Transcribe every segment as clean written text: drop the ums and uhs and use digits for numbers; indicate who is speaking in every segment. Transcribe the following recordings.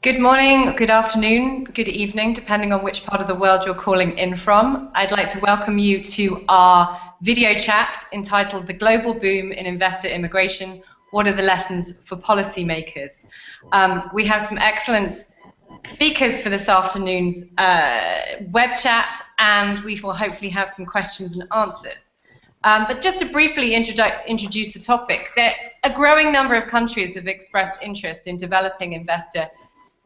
Speaker 1: Good morning, good afternoon, good evening, depending on which part of the world you're calling in from. I'd like to welcome you to our video chat entitled The Global Boom in Investor Immigration, What are the Lessons for Policymakers? We have some excellent speakers for this afternoon's web chat, and we will hopefully have some questions and answers. But just to briefly introduce the topic, a growing number of countries have expressed interest in developing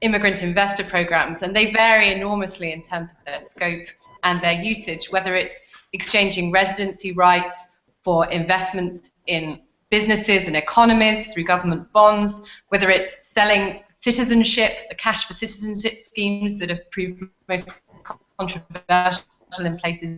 Speaker 1: immigrant investor programs, and they vary enormously in terms of their scope and their usage, whether it's exchanging residency rights for investments in businesses and economies through government bonds, whether it's selling citizenship, the cash for citizenship schemes that have proved most controversial in places,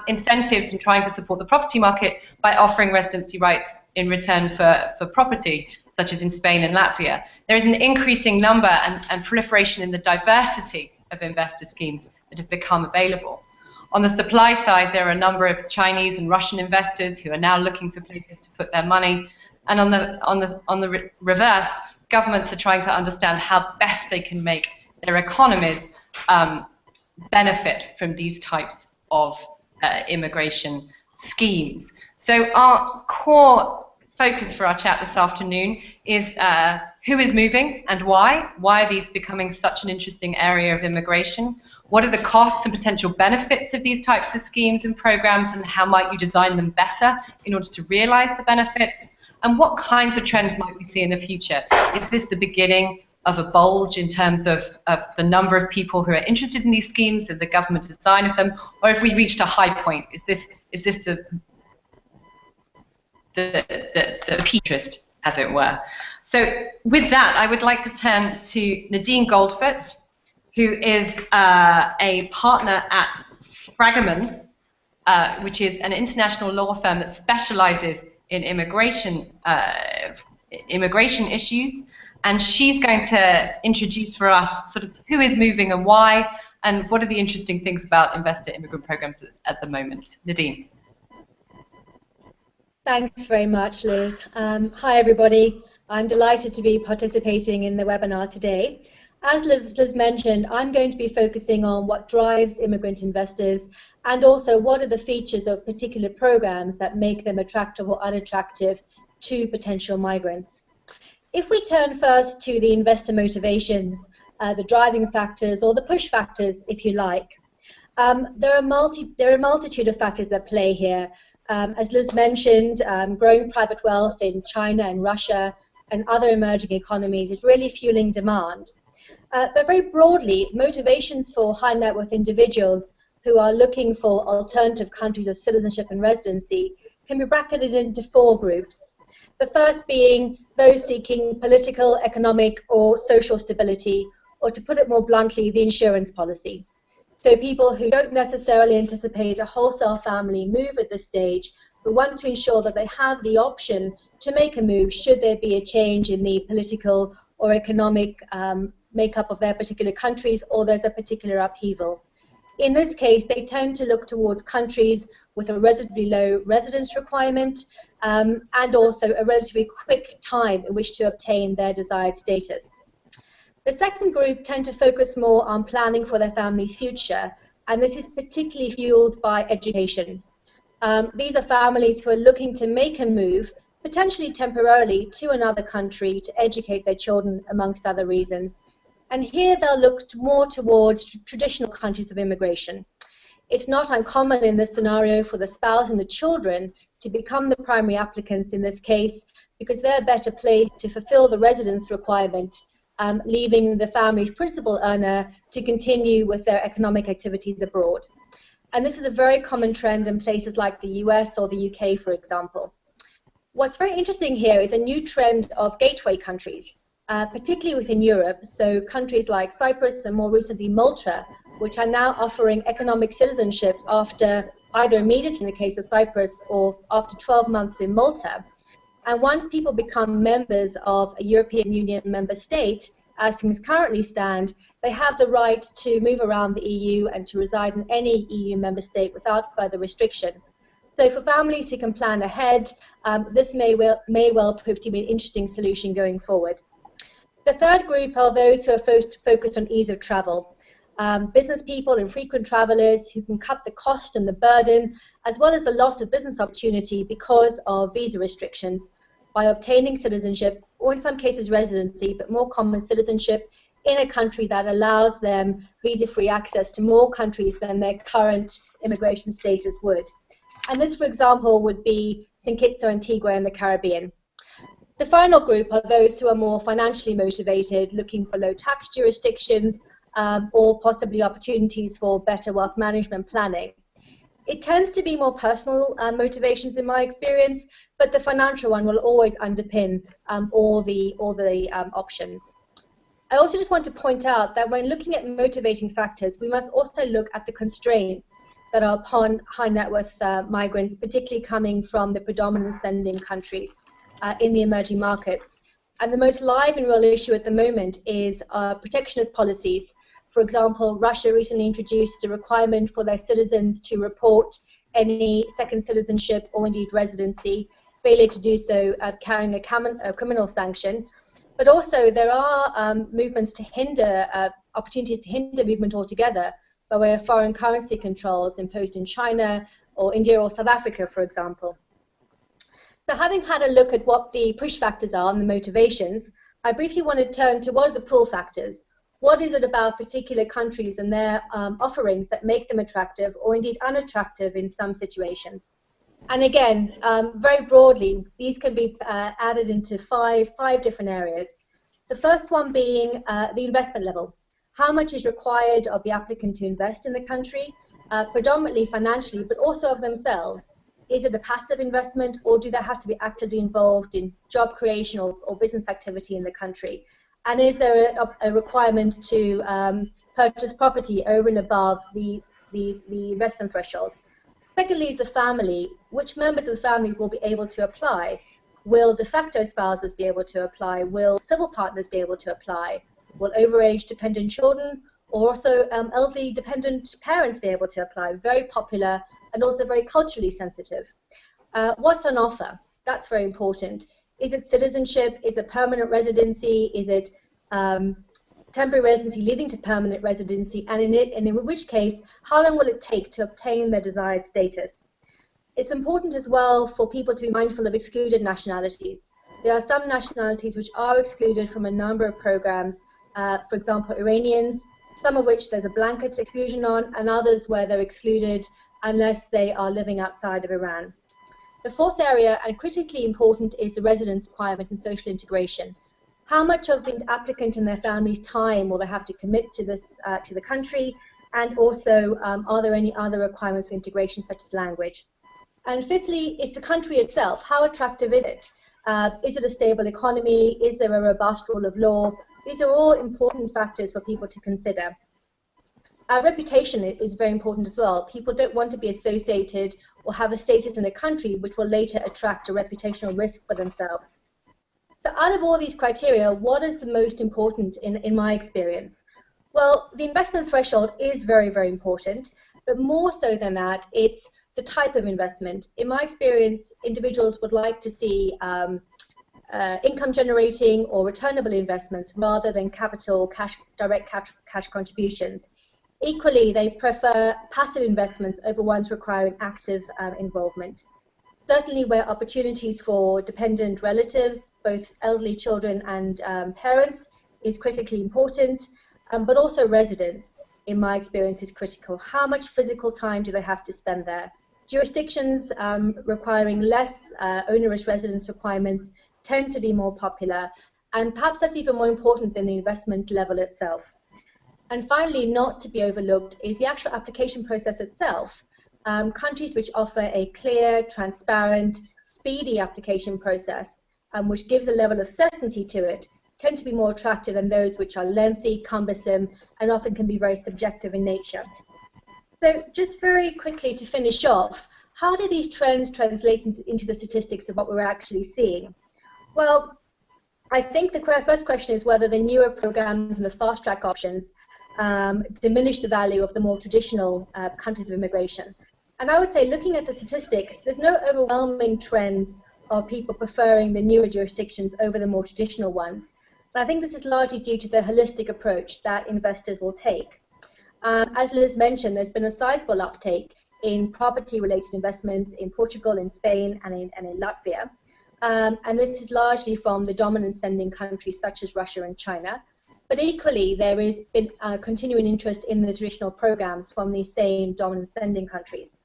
Speaker 1: incentives in trying to support the property market by offering residency rights in return for property, such as in Spain and Latvia. There is an increasing number and proliferation in the diversity of investor schemes that have become available. On the supply side, there are a number of Chinese and Russian investors who are now looking for places to put their money. And on the reverse, governments are trying to understand how best they can make their economies benefit from these types of immigration schemes. So our core focus for our chat this afternoon is who is moving and why? Why are these becoming such an interesting area of immigration? What are the costs and potential benefits of these types of schemes and programs, and how might you design them better in order to realize the benefits? And what kinds of trends might we see in the future? Is this the beginning of a bulge in terms of the number of people who are interested in these schemes and the government design of them, or have we reached a high point? Is this the interest, as it were? So with that, I would like to turn to Nadine Goldfoot, who is a partner at Fragaman, which is an international law firm that specializes in immigration issues. And she's going to introduce for us sort of who is moving and why, and what are the interesting things about investor immigrant programs at the moment. Nadine.
Speaker 2: Thanks very much, Liz. Hi, everybody. I'm delighted to be participating in the webinar today. As Liz mentioned, I'm going to be focusing on what drives immigrant investors and also what are the features of particular programs that make them attractive or unattractive to potential migrants. If we turn first to the investor motivations, the driving factors or the push factors, if you like, there are a multitude of factors at play here. As Liz mentioned, growing private wealth in China and Russia and other emerging economies is really fueling demand. But very broadly, motivations for high net worth individuals who are looking for alternative countries of citizenship and residency can be bracketed into four groups. The first being those seeking political, economic, or social stability, or to put it more bluntly, the insurance policy. So people who don't necessarily anticipate a wholesale family move at this stage, but want to ensure that they have the option to make a move should there be a change in the political or economic makeup of their particular countries, or there's a particular upheaval. In this case, they tend to look towards countries with a relatively low residence requirement and also a relatively quick time in which to obtain their desired status. The second group tend to focus more on planning for their family's future, and this is particularly fueled by education. These are families who are looking to make a move, potentially temporarily, to another country to educate their children, amongst other reasons. And here they'll look more towards traditional countries of immigration. It's not uncommon in this scenario for the spouse and the children to become the primary applicants in this case, because they're better placed to fulfill the residence requirement, leaving the family's principal earner to continue with their economic activities abroad. And this is a very common trend in places like the US or the UK, for example. What's very interesting here is a new trend of gateway countries, particularly within Europe, so countries like Cyprus and more recently Malta, which are now offering economic citizenship after either immediately in the case of Cyprus or after 12 months in Malta. And once people become members of a European Union member state, as things currently stand, they have the right to move around the EU and to reside in any EU member state without further restriction. So for families who can plan ahead, this may well prove to be an interesting solution going forward. The third group are those who are focused on ease of travel. Business people and frequent travelers who can cut the cost and the burden, as well as the loss of business opportunity because of visa restrictions, by obtaining citizenship, or in some cases residency, but more common citizenship, in a country that allows them visa-free access to more countries than their current immigration status would. And this, for example, would be St. Kitts or Antigua in the Caribbean. The final group are those who are more financially motivated, looking for low tax jurisdictions, or possibly opportunities for better wealth management planning. It tends to be more personal motivations in my experience, but the financial one will always underpin all the options. I also just want to point out that when looking at motivating factors, we must also look at the constraints that are upon high net worth migrants, particularly coming from the predominant sending countries in the emerging markets. And the most live and real issue at the moment is protectionist policies. For example, Russia recently introduced a requirement for their citizens to report any second citizenship or indeed residency, failure to do so carrying a criminal sanction. But also there are movements to hinder, opportunities to hinder movement altogether by way of foreign currency controls imposed in China or India or South Africa, for example. So having had a look at what the push factors are and the motivations, I briefly want to turn to what are the pull factors. What is it about particular countries and their offerings that make them attractive or indeed unattractive in some situations? And again, very broadly, these can be added into five different areas. The first one being the investment level. How much is required of the applicant to invest in the country, predominantly financially, but also of themselves? Is it a passive investment, or do they have to be actively involved in job creation or business activity in the country? And is there a requirement to purchase property over and above the investment threshold? Secondly is the family. Which members of the family will be able to apply? Will de facto spouses be able to apply? Will civil partners be able to apply? Will overage dependent children or also elderly dependent parents be able to apply? Very popular and also very culturally sensitive. What's on offer? That's very important. Is it citizenship? Is it permanent residency? Is it temporary residency leading to permanent residency? And in which case, how long will it take to obtain their desired status? It's important as well for people to be mindful of excluded nationalities. There are some nationalities which are excluded from a number of programs, for example, Iranians, some of which there's a blanket exclusion on, and others where they're excluded unless they are living outside of Iran. The fourth area, and critically important, is the residence requirement and social integration. How much of the applicant and their family's time will they have to commit to this to the country, and also are there any other requirements for integration such as language? And fifthly, it's the country itself. How attractive is it? Is it a stable economy? Is there a robust rule of law? These are all important factors for people to consider. Our reputation is very important as well. People don't want to be associated or have a status in a country which will later attract a reputational risk for themselves. So out of all these criteria, what is the most important in my experience? Well, the investment threshold is very, very important, but more so than that, it's the type of investment. In my experience, individuals would like to see income generating or returnable investments rather than capital, direct cash contributions. Equally, they prefer passive investments over ones requiring active involvement. Certainly where opportunities for dependent relatives, both elderly children and parents, is critically important, but also residence, in my experience, is critical. How much physical time do they have to spend there? Jurisdictions requiring less onerous residence requirements tend to be more popular, and perhaps that's even more important than the investment level itself. And finally, not to be overlooked, is the actual application process itself. Countries which offer a clear, transparent, speedy application process, which gives a level of certainty to it, tend to be more attractive than those which are lengthy, cumbersome, and often can be very subjective in nature. So just very quickly to finish off, how do these trends translate into the statistics of what we're actually seeing? Well, I think the first question is whether the newer programs and the fast-track options diminish the value of the more traditional countries of immigration. And I would say, looking at the statistics, there's no overwhelming trends of people preferring the newer jurisdictions over the more traditional ones. I think this is largely due to the holistic approach that investors will take. As Liz mentioned, there's been a sizable uptake in property-related investments in Portugal, in Spain, and in Latvia. And this is largely from the dominant sending countries such as Russia and China. But equally, there has been continuing interest in the traditional programs from these same dominant sending countries.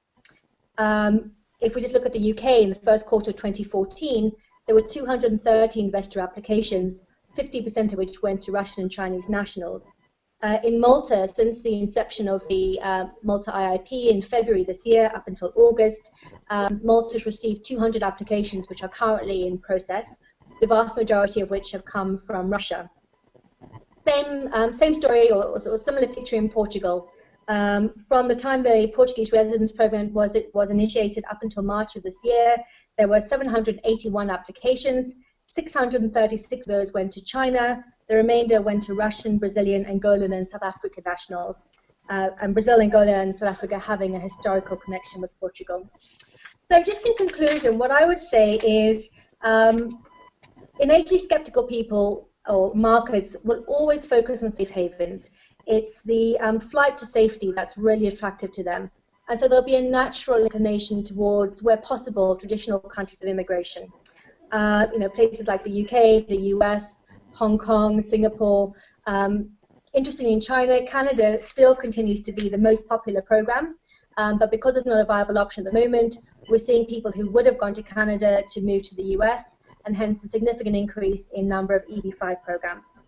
Speaker 2: If we just look at the UK, in the first quarter of 2014, there were 230 investor applications, 50% of which went to Russian and Chinese nationals. In Malta, since the inception of the Malta IIP in February this year up until August, Malta has received 200 applications which are currently in process, the vast majority of which have come from Russia. Same story or similar picture in Portugal. From the time the Portuguese residence program was initiated up until March of this year, there were 781 applications. 636 of those went to China. The remainder went to Russian, Brazilian, Angolan, and South African nationals. And Brazil, Angola, and South Africa having a historical connection with Portugal. So just in conclusion, what I would say is innately skeptical people or markets will always focus on safe havens. It's the flight to safety that's really attractive to them. And so there'll be a natural inclination towards, where possible, traditional countries of immigration. Places like the UK, the US, Hong Kong, Singapore. Interestingly, in China, Canada still continues to be the most popular program. But because it's not a viable option at the moment, we're seeing people who would have gone to Canada to move to the US, and hence a significant increase in number of EB-5 programs.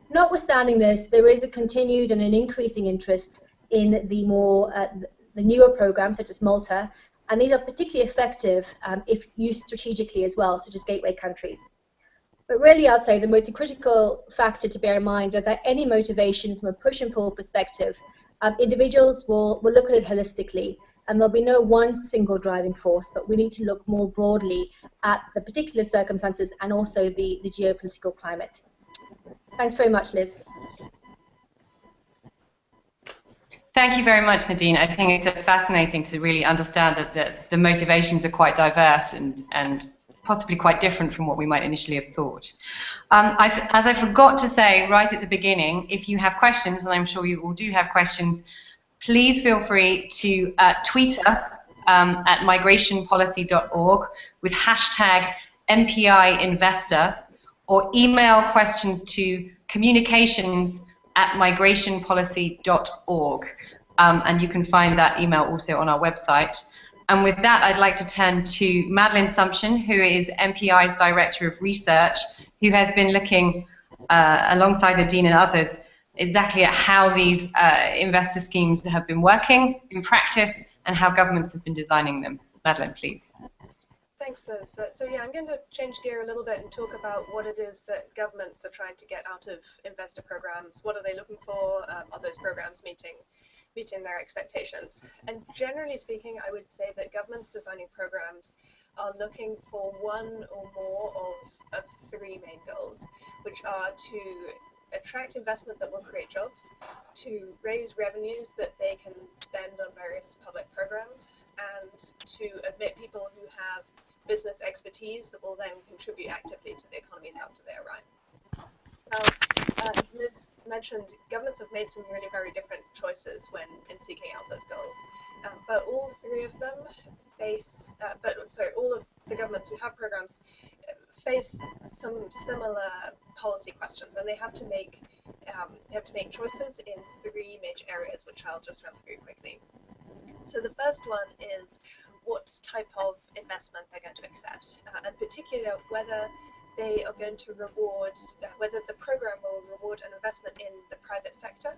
Speaker 2: Notwithstanding this, there is a continued and an increasing interest in the more the newer programs, such as Malta, and these are particularly effective if used strategically as well, such as gateway countries. But really, I'd say the most critical factor to bear in mind are that any motivation from a push and pull perspective, individuals will look at it holistically, and there'll be no one single driving force, but we need to look more broadly at the particular circumstances and also the geopolitical climate. Thanks very much, Liz.
Speaker 1: Thank you very much, Nadine. I think it's fascinating to really understand that the motivations are quite diverse and possibly quite different from what we might initially have thought. As I forgot to say right at the beginning, if you have questions, and I'm sure you all do have questions, please feel free to tweet us at migrationpolicy.org with hashtag MPIinvestor, or email questions to communications@migrationpolicy.org. And you can find that email also on our website. And with that, I'd like to turn to Madeline Sumption, who is MPI's Director of Research, who has been looking alongside Nadine and others exactly at how these investor schemes have been working in practice and how governments have been designing them. Madeline, please.
Speaker 3: Thanks, Liz. So yeah, I'm going to change gear a little bit and talk about what it is that governments are trying to get out of investor programs. What are they looking for? Are those programs meeting their expectations? And generally speaking, I would say that governments designing programs are looking for one or more of three main goals, which are to attract investment that will create jobs, to raise revenues that they can spend on various public programs, and to admit people who have business expertise that will then contribute actively to the economies after they arrive. Now, as Liz mentioned, governments have made some really very different choices when in seeking out those goals. But all three of them face, all of the governments who have programs face some similar policy questions, and they have to make choices in three major areas, which I'll just run through quickly. So the first one is what type of investment they're going to accept, and particularly whether they are going to reward, whether the program will reward an investment in the private sector,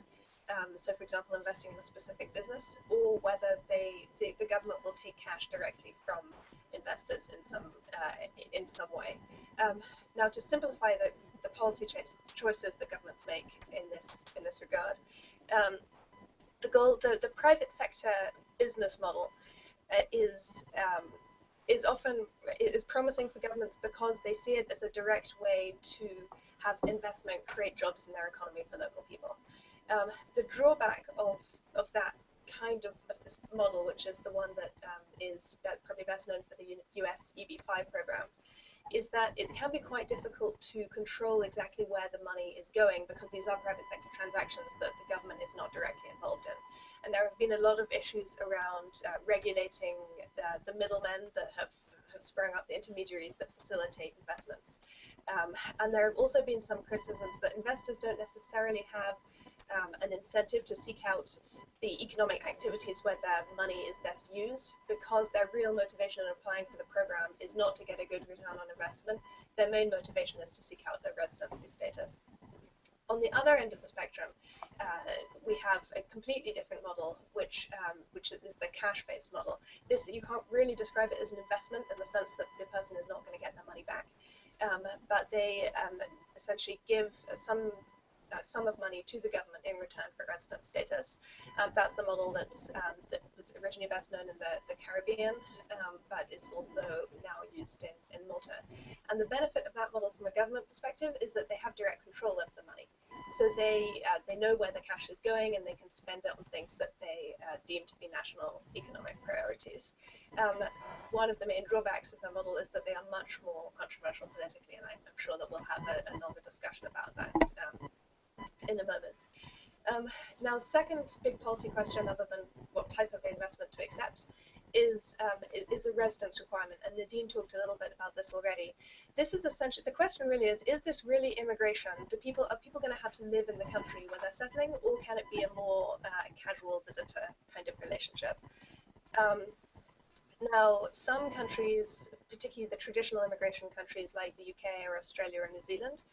Speaker 3: so for example investing in a specific business, or whether the government will take cash directly from investors in some way. Now, to simplify the policy choices that governments make in this regard, the private sector business model is promising for governments because they see it as a direct way to have investment create jobs in their economy for local people. The drawback of that kind of this model, which is the one that is probably best known for the US EB-5 program, is that it can be quite difficult to control exactly where the money is going, because these are private sector transactions that the government is not directly involved in. And there have been a lot of issues around regulating the middlemen that have sprung up, the intermediaries that facilitate investments. And there have also been some criticisms that investors don't necessarily have an incentive to seek out the economic activities where their money is best used, because their real motivation in applying for the program is not to get a good return on investment. Their main motivation is to seek out a residency status. On the other end of the spectrum, we have a completely different model, which is the cash-based model. This, you can't really describe it as an investment in the sense that the person is not going to get their money back, but they essentially give some sum of money to the government in return for resident status. That's the model that was originally best known in the Caribbean, but is also now used in Malta. And the benefit of that model from a government perspective is that they have direct control over the money. So they know where the cash is going, and they can spend it on things that they deem to be national economic priorities. One of the main drawbacks of the model is that they are much more controversial politically, and I'm sure that we'll have a longer discussion about that in a moment. Now, second big policy question, other than what type of investment to accept, is a residence requirement, and Nadine talked a little bit about this already. This is essentially, the question really is this really immigration? Are people going to have to live in the country where they're settling, or can it be a more casual visitor kind of relationship? Now, some countries, particularly the traditional immigration countries like the UK or Australia or New Zealand,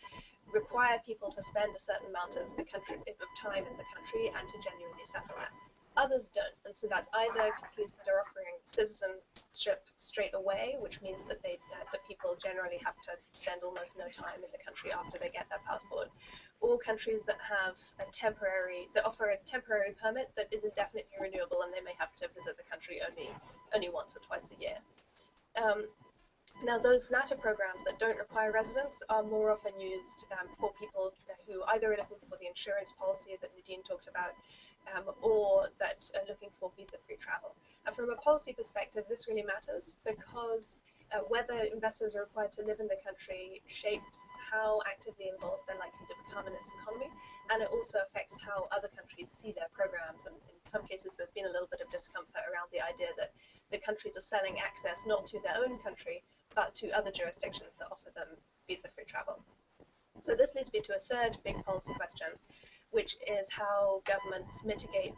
Speaker 3: require people to spend a certain amount of time in the country and to genuinely settle there. Others don't, and so that's either countries that are offering citizenship straight away, which means that the people generally have to spend almost no time in the country after they get their passport, or countries that have offer a temporary permit that is indefinitely renewable, and they may have to visit the country only once or twice a year. Now, those latter programs that don't require residence are more often used for people who either are looking for the insurance policy that Nadine talked about, or that are looking for visa-free travel. And from a policy perspective, this really matters, because whether investors are required to live in the country shapes how actively involved they're likely to become in its economy, and it also affects how other countries see their programs. And in some cases, there's been a little bit of discomfort around the idea that the countries are selling access not to their own country, but to other jurisdictions that offer them visa-free travel. So this leads me to a third big policy question, which is how governments mitigate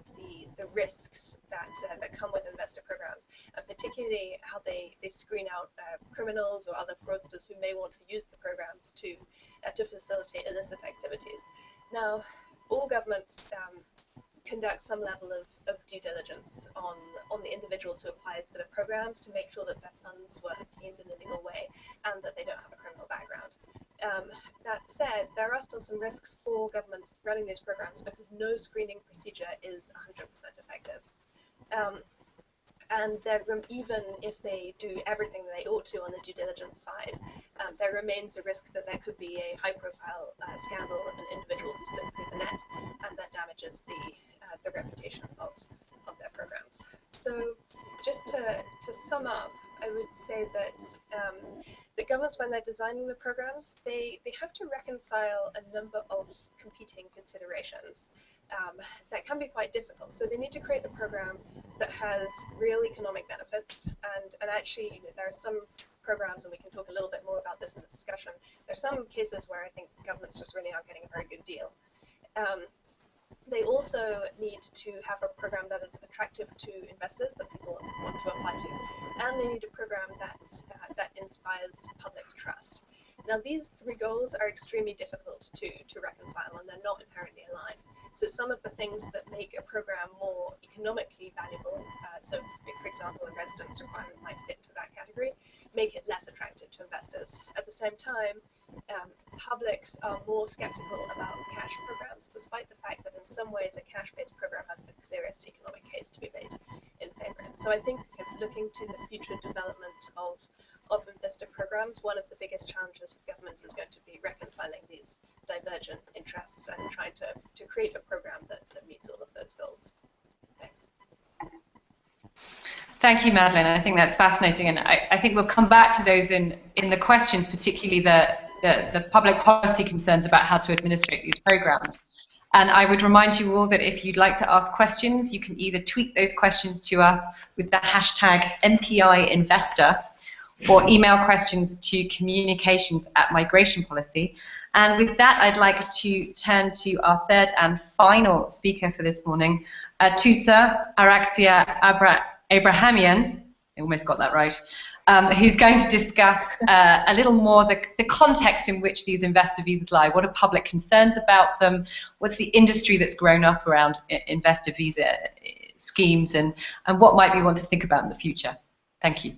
Speaker 3: the risks that come with investor programs, and particularly how they screen out criminals or other fraudsters who may want to use the programs to facilitate illicit activities. Now, all governments conduct some level of due diligence on the individuals who apply for the programs to make sure that their funds were obtained in a legal way and that they don't have a criminal background. That said, there are still some risks for governments running these programs, because no screening procedure is 100% effective. And even if they do everything they ought to on the due diligence side, there remains a risk that there could be a high-profile scandal of an individual who slipped through the net, and that damages the reputation of their programs. So, just to sum up, I would say that the governments, when they're designing the programs, they have to reconcile a number of competing considerations that can be quite difficult. So they need to create a program that has real economic benefits, and actually, there are some programs, and we can talk a little bit more about this in the discussion, there's some cases where I think governments just really aren't getting a very good deal. They also need to have a program that is attractive to investors that people want to apply to, and they need a program that inspires public trust. Now, these three goals are extremely difficult to reconcile, and they're not inherently aligned. So some of the things that make a program more economically valuable, so if, for example, a residence requirement might fit into that category, make it less attractive to investors. At the same time, publics are more skeptical about cash programs, despite the fact that in some ways a cash-based program has the clearest economic case to be made in favor. So I think looking to the future development of investor programs, one of the biggest challenges for governments is going to be reconciling these divergent interests and trying to create a program that meets all of those goals. Thanks.
Speaker 1: Thank you, Madeline. I think that's fascinating, and I think we'll come back to those in the questions, particularly the public policy concerns about how to administrate these programs. And I would remind you all that if you'd like to ask questions, you can either tweet those questions to us with the hashtag MPIInvestor, or email questions to communications@Migration Policy. And with that, I'd like to turn to our third and final speaker for this morning, Tusa Araxia Abrahamian, I almost got that right, who's going to discuss a little more the context in which these investor visas lie. What are public concerns about them? What's the industry that's grown up around investor visa schemes, and what might we want to think about in the future? Thank you.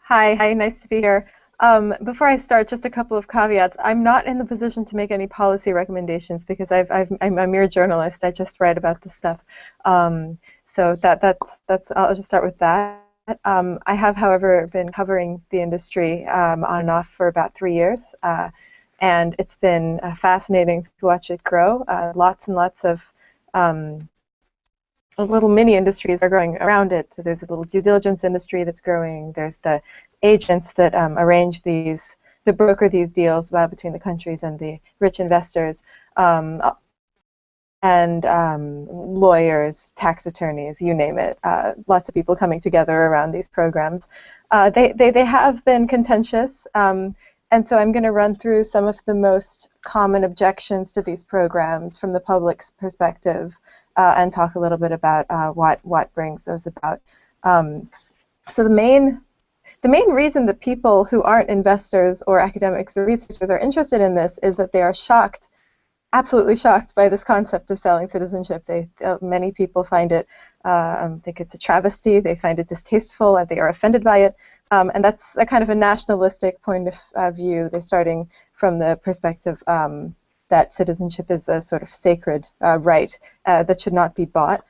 Speaker 4: Hi, nice to be here. Before I start, just a couple of caveats. I'm not in the position to make any policy recommendations because I'm a mere journalist. I just write about this stuff. So that's I'll just start with that. I have, however, been covering the industry on and off for about 3 years, and it's been fascinating to watch it grow. Lots and lots of little mini industries are growing around it. So there's a little due diligence industry that's growing. There's the agents that arrange these, that broker these deals between the countries and the rich investors, and lawyers, tax attorneys, you name it. Lots of people coming together around these programs. They have been contentious, and so I'm going to run through some of the most common objections to these programs from the public's perspective, and talk a little bit about what brings those about. So the main reason that people who aren't investors or academics or researchers are interested in this is that they are shocked, absolutely shocked by this concept of selling citizenship. Many people find it, think it's a travesty, they find it distasteful, and they are offended by it. And that's a kind of a nationalistic point of view. They're starting from the perspective that citizenship is a sort of sacred right that should not be bought.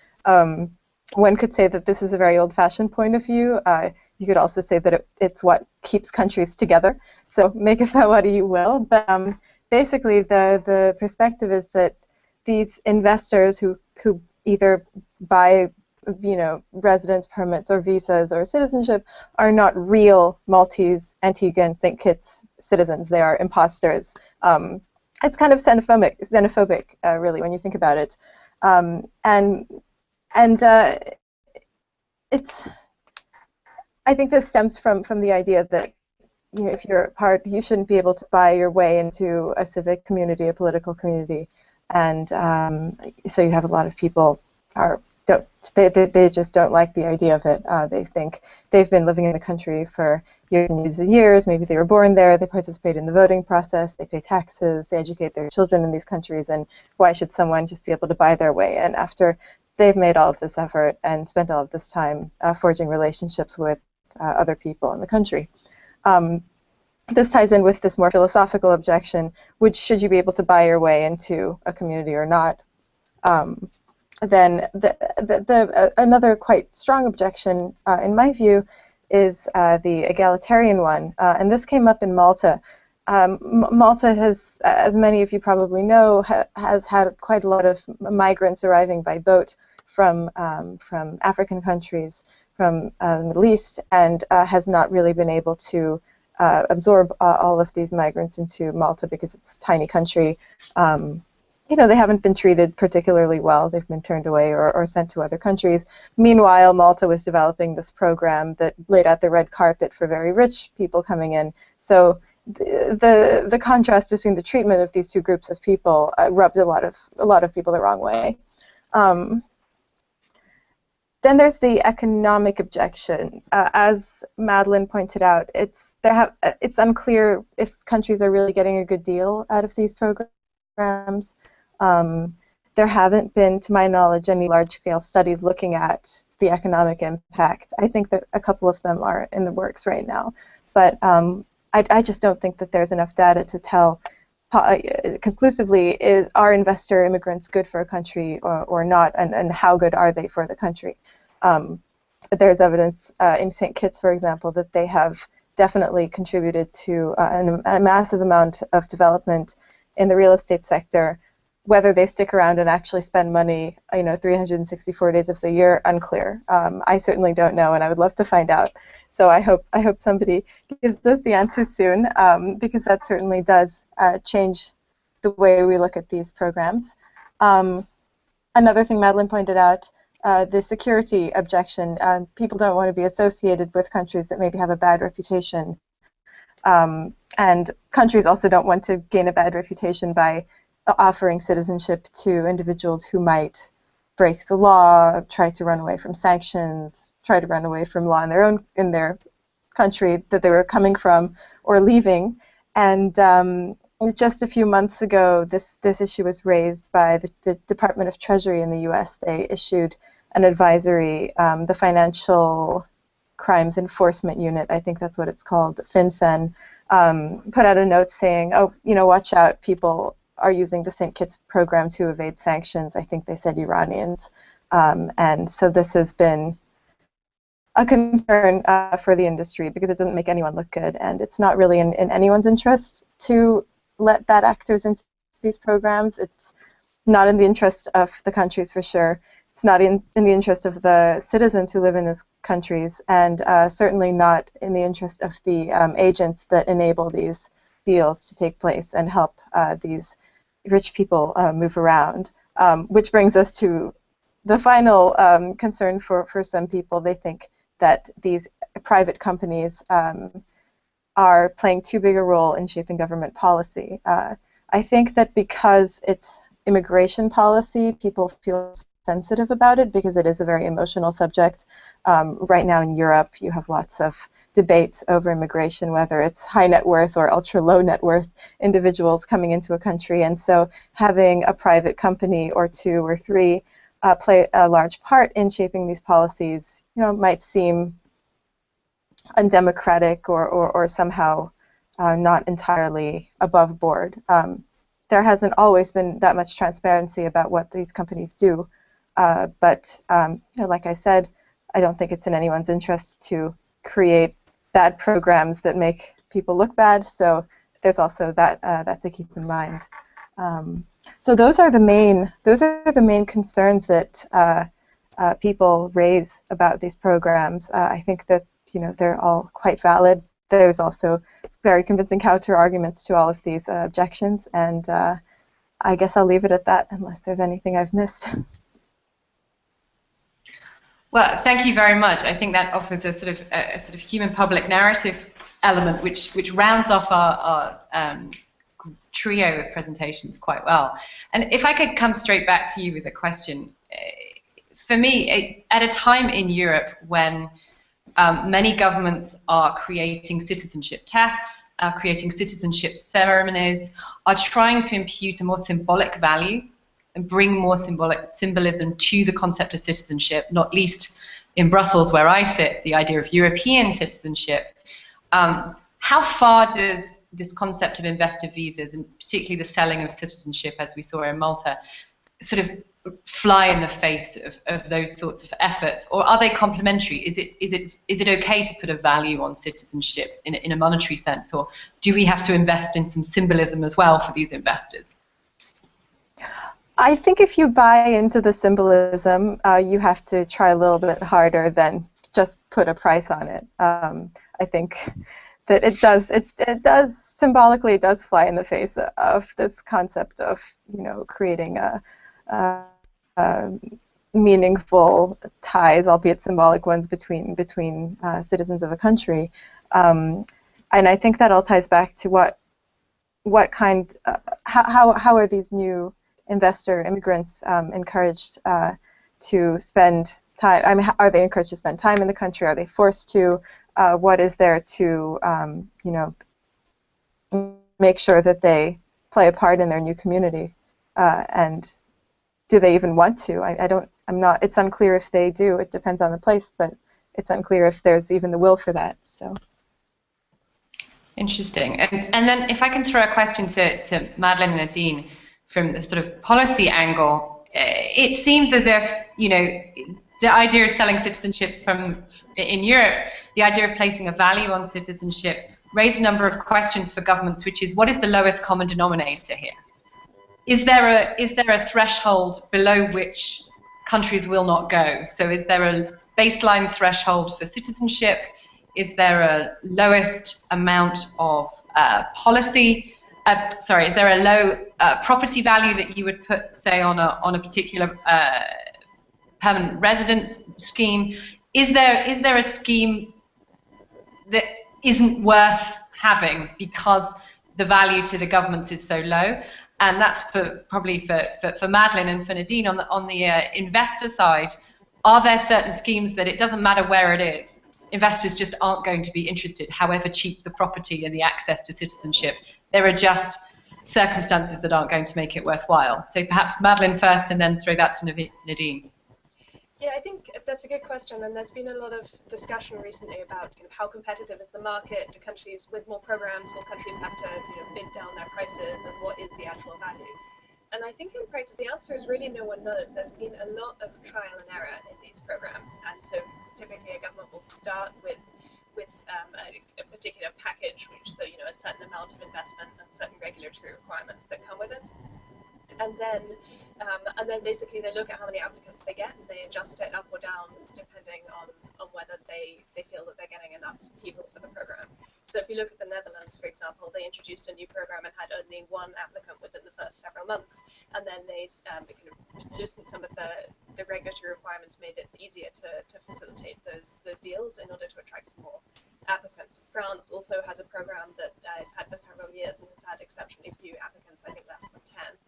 Speaker 4: One could say that this is a very old-fashioned point of view. You could also say that it's what keeps countries together. So make of that what you will. But basically, the perspective is that these investors who either buy, residence permits or visas or citizenship are not real Maltese, Antigua, and St. Kitts citizens. They are imposters. It's kind of xenophobic, really, when you think about it, I think this stems from the idea that if you're part, you shouldn't be able to buy your way into a civic community, a political community, and so you have a lot of people they just don't like the idea of it. They think they've been living in the country for years and years and years. Maybe they were born there, they participate in the voting process, they pay taxes, they educate their children in these countries, and why should someone just be able to buy their way in after they've made all of this effort and spent all of this time forging relationships with other people in the country. This ties in with this more philosophical objection, which should you be able to buy your way into a community or not? Then another quite strong objection, in my view, is the egalitarian one, and this came up in Malta. Malta has, as many of you probably know, has had quite a lot of migrants arriving by boat from African countries, from the Middle East, and has not really been able to absorb all of these migrants into Malta because it's a tiny country. They haven't been treated particularly well. They've been turned away or sent to other countries. Meanwhile, Malta was developing this program that laid out the red carpet for very rich people coming in. So the contrast between the treatment of these two groups of people rubbed a lot of people the wrong way. Then there's the economic objection. As Madeline pointed out, it's unclear if countries are really getting a good deal out of these programs. There haven't been, to my knowledge, any large-scale studies looking at the economic impact. I think that a couple of them are in the works right now, but I just don't think that there's enough data to tell conclusively, are investor immigrants good for a country or not, and how good are they for the country? There's evidence in St. Kitts, for example, that they have definitely contributed to a massive amount of development in the real estate sector, Whether they stick around and actually spend money, 364 days of the year, unclear. I certainly don't know, and I would love to find out. So I hope somebody gives us the answer soon, because that certainly does change the way we look at these programs. Another thing Madeline pointed out, the security objection. People don't want to be associated with countries that maybe have a bad reputation. And countries also don't want to gain a bad reputation by offering citizenship to individuals who might break the law, try to run away from sanctions, try to run away from law in their country that they were coming from or leaving. And just a few months ago, this issue was raised by the Department of Treasury in the U.S. They issued an advisory, the Financial Crimes Enforcement Unit, I think that's what it's called, FinCEN, put out a note saying, oh, watch out, people are using the St. Kitts program to evade sanctions. I think they said Iranians. And so this has been a concern for the industry because it doesn't make anyone look good, and it's not really in anyone's interest to let bad actors into these programs. It's not in the interest of the countries for sure. It's not in the interest of the citizens who live in these countries, and certainly not in the interest of the agents that enable these deals to take place and help these rich people move around. Which brings us to the final concern for some people. They think that these private companies are playing too big a role in shaping government policy. I think that because it's immigration policy, people feel sensitive about it because it is a very emotional subject. Right now in Europe, you have lots of debates over immigration, whether it's high net worth or ultra low net worth individuals coming into a country, and so having a private company or two or three play a large part in shaping these policies, might seem undemocratic or somehow not entirely above board. There hasn't always been that much transparency about what these companies do, but like I said, I don't think it's in anyone's interest to create bad programs that make people look bad. So there's also that to keep in mind. So those are the main concerns that people raise about these programs. I think that they're all quite valid. There's also very convincing counter arguments to all of these objections, and I guess I'll leave it at that unless there's anything I've missed.
Speaker 1: Well, thank you very much. I think that offers a sort of human public narrative element, which rounds off our trio of presentations quite well. And if I could come straight back to you with a question, for me, at a time in Europe when many governments are creating citizenship tests, are creating citizenship ceremonies, are trying to impute a more symbolic value and bring more symbolism to the concept of citizenship, not least in Brussels, where I sit, the idea of European citizenship. How far does this concept of investor visas, and particularly the selling of citizenship, as we saw in Malta, sort of fly in the face of those sorts of efforts, or are they complementary? Is it okay to put a value on citizenship in a monetary sense, or do we have to invest in some symbolism as well for these investors?
Speaker 4: I think if you buy into the symbolism, you have to try a little bit harder than just put a price on it. I think that it does symbolically, it does fly in the face of this concept of creating a meaningful ties, albeit symbolic ones, between citizens of a country, and I think that all ties back to what kind, how are these new investor immigrants encouraged to spend time? I mean, are they encouraged to spend time in the country? Are they forced to? What is there to make sure that they play a part in their new community? And do they even want to? It's unclear if they do. It depends on the place, but it's unclear if there's even the will for that. So.
Speaker 1: Interesting. And then if I can throw a question to Madeline and Nadine from the sort of policy angle, it seems as if, the idea of selling citizenship in Europe, the idea of placing a value on citizenship, raised a number of questions for governments, which is, what is the lowest common denominator here? is there a threshold below which countries will not go? So is there a baseline threshold for citizenship? Is there a lowest amount of policy? Sorry, is there a low property value that you would put, say, on a particular permanent residence scheme? Is there a scheme that isn't worth having because the value to the governments is so low? And that's probably for Madeline and for Nadine on the investor side. Are there certain schemes that it doesn't matter where it is, investors just aren't going to be interested, however cheap the property and the access to citizenship? There are just circumstances that aren't going to make it worthwhile. So perhaps Madeline first, and then throw that to Nadine.
Speaker 3: Yeah, I think that's a good question, and there's been a lot of discussion recently about how competitive is the market. Do countries with more programs, will countries have to bid down their prices, and what is the actual value? And I think in practice the answer is really no one knows. There's been a lot of trial and error in these programs, and so typically a government will start with a particular package, which a certain amount of investment and certain regulatory requirements that come with it. And then basically they look at how many applicants they get, and they adjust it up or down depending on whether they feel that they're getting enough people for the program. So if you look at the Netherlands, for example, they introduced a new program and had only one applicant within the first several months, and then they kind of loosened some of the regulatory requirements, made it easier to facilitate those deals in order to attract some more applicants. France also has a program that it's had for several years and has had exceptionally few applicants, I think less than 10.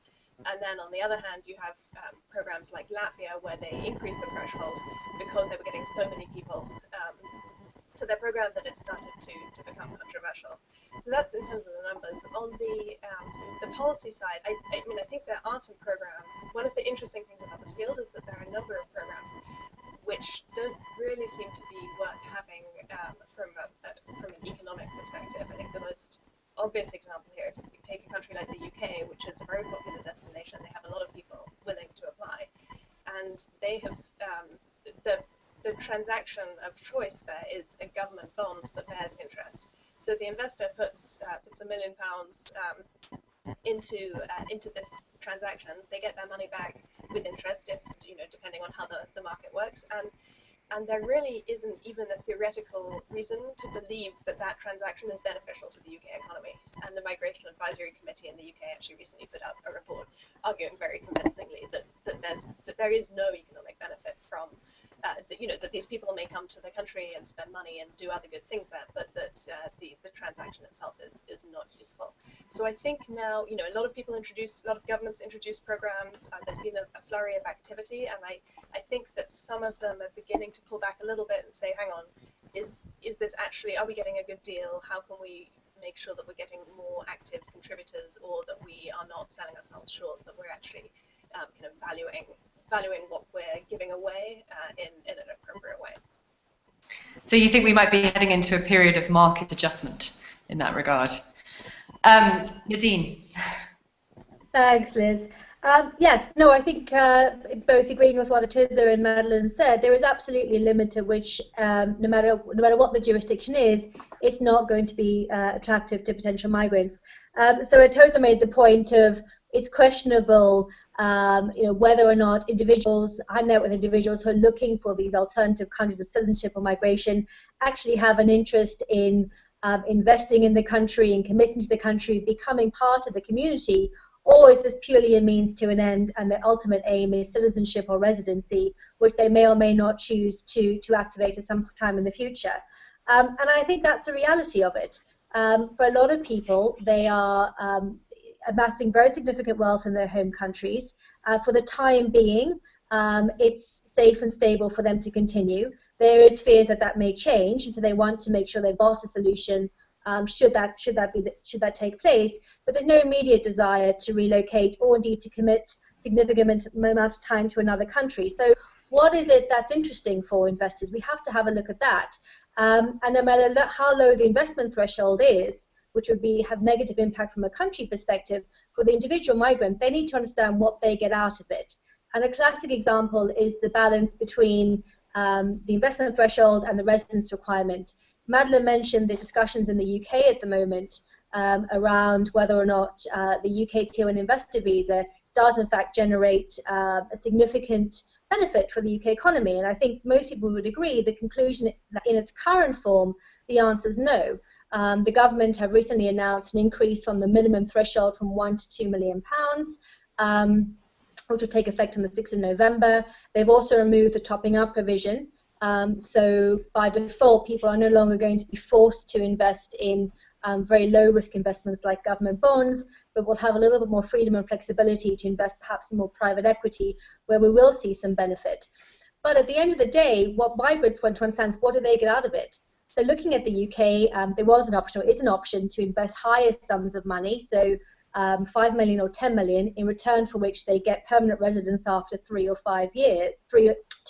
Speaker 3: And then on the other hand, you have programs like Latvia where they increased the threshold because they were getting so many people to their program that it started to become controversial. So that's in terms of the numbers. On the policy side, I mean, I think there are some programs. One of the interesting things about this field is that there are a number of programs which don't really seem to be worth having from an economic perspective. I think the most obvious example here is take a country like the UK, which is a very popular destination. They have a lot of people willing to apply, and they have the transaction of choice there is a government bond that bears interest. So the investor puts £1 million into this transaction. They get their money back with interest, if depending on how the market works, and there really isn't even a theoretical reason to believe that that transaction is beneficial to the UK economy. And the Migration Advisory Committee in the UK actually recently put out a report arguing very convincingly that there is no economic benefit from that these people may come to the country and spend money and do other good things there, but that the transaction itself is not useful. So I think now a lot of governments introduce programs. There's been a flurry of activity, and I think that some of them are beginning to pull back a little bit and say, hang on, is this actually, are we getting a good deal? How can we make sure that we're getting more active contributors, or that we are not selling ourselves short, that we're actually kind of valuing what we're giving away in an appropriate way.
Speaker 1: So you think we might be heading into a period of market adjustment in that regard? Nadine.
Speaker 2: Thanks, Liz. Yes, no, I think both agreeing with what Atiza and Madeline said, there is absolutely a limit at which, no matter what the jurisdiction is, it's not going to be attractive to potential migrants. So Atiza made the point of it's questionable, whether or not individuals, high net worth individuals who are looking for these alternative countries of citizenship or migration actually have an interest in investing in the country and committing to the country, becoming part of the community, or is this purely a means to an end and the ultimate aim is citizenship or residency, which they may or may not choose to activate at some time in the future. And I think that's the reality of it. For a lot of people, they are amassing very significant wealth in their home countries. For the time being, it's safe and stable for them to continue. There is fears that may change, and so they want to make sure they've got a solution should that take place. But there's no immediate desire to relocate or indeed to commit significant amount of time to another country. So what is it that's interesting for investors? We have to have a look at that. And no matter how low the investment threshold is, which would have negative impact from a country perspective, for the individual migrant, they need to understand what they get out of it. And a classic example is the balance between the investment threshold and the residence requirement. Madeline mentioned the discussions in the UK at the moment. around whether or not the UK Tier 1 investor visa does in fact generate a significant benefit for the UK economy. And I think most people would agree the conclusion in its current form, the answer is no. The government have recently announced an increase from the minimum threshold from £1 to £2 million, which will take effect on the 6th of November. They've also removed the topping up provision. So by default, people are no longer going to be forced to invest in very low-risk investments like government bonds, but will have a little bit more freedom and flexibility to invest perhaps in more private equity, where we will see some benefit. But at the end of the day, what migrants want to understand is what do they get out of it? So looking at the UK, there was an option, or is an option, to invest higher sums of money, so 5 million or 10 million, in return for which they get permanent residence after 2